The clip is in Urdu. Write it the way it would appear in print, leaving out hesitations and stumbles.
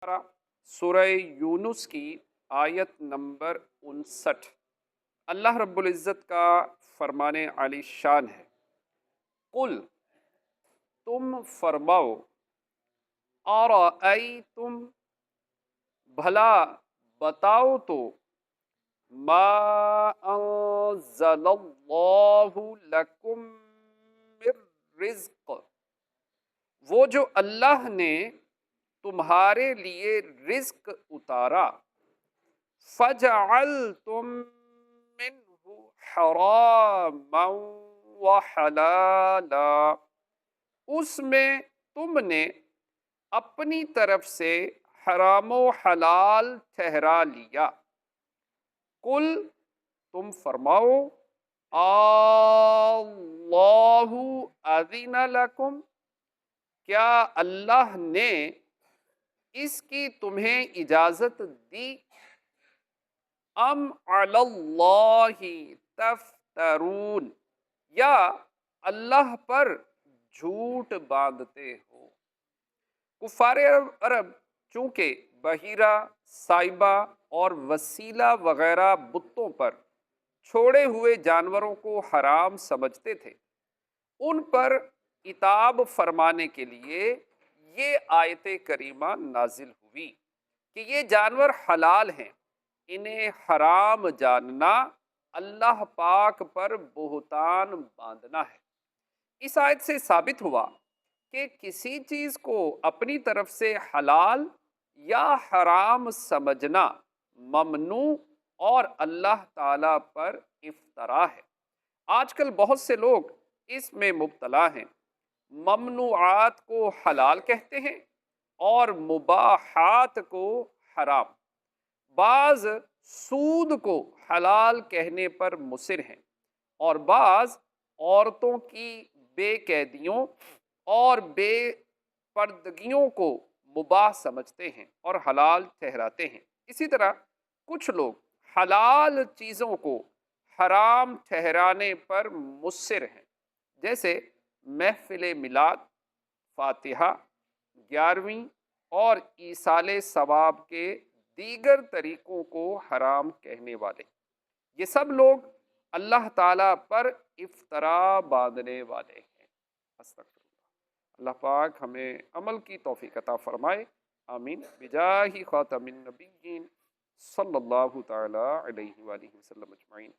سورہ یونس کی آیت نمبر 59، اللہ رب العزت کا فرمان عالی شان ہے، قل تم فرماؤ، ارأیتم بھلا بتاؤ تو، ما انزل اللہ لکم من رزق، وہ جو اللہ نے تمہارے لیے رزق اتارا، فجعلتم منہ حراما وحلالا، اس میں تم نے اپنی طرف سے حرام و حلال ٹھہرا لیا۔ قل تم فرماؤ، اللہ اذن لکم، کیا اللہ نے اس کی تمہیں اجازت دی، ام علی اللہ تفترون، یا اللہ پر جھوٹ باندھتے ہو۔ کفار عرب چونکہ بحیرہ، سائبہ اور وسیلہ وغیرہ بتوں پر چھوڑے ہوئے جانوروں کو حرام سمجھتے تھے، ان پر عتاب فرمانے کے لیے یہ آیت کریمہ نازل ہوئی کہ یہ جانور حلال ہیں، انہیں حرام جاننا اللہ پاک پر بہتان باندھنا ہے۔ اس آیت سے ثابت ہوا کہ کسی چیز کو اپنی طرف سے حلال یا حرام سمجھنا ممنوع اور اللہ تعالی پر افطرا ہے۔ آج کل بہت سے لوگ اس میں مبتلا ہیں، ممنوعات کو حلال کہتے ہیں اور مباحات کو حرام، بعض سود کو حلال کہنے پر مصر ہیں، اور بعض عورتوں کی بے قیدیوں اور بے پردگیوں کو مباح سمجھتے ہیں اور حلال ٹھہراتے ہیں۔ اسی طرح کچھ لوگ حلال چیزوں کو حرام ٹھہرانے پر مصر ہیں، جیسے محفل میلاد، فاتحہ، 11ویں اور ایصال ثواب کے دیگر طریقوں کو حرام کہنے والے۔ یہ سب لوگ اللہ تعالیٰ پر افطرا باندھنے والے ہیں۔ استغفر اللہ۔ اللہ پاک ہمیں عمل کی توفیق عطا فرمائے، آمین، بجاہ خاتم النبیین صلی اللہ تعالیٰ علیہ وآلہ وسلم اجمعین۔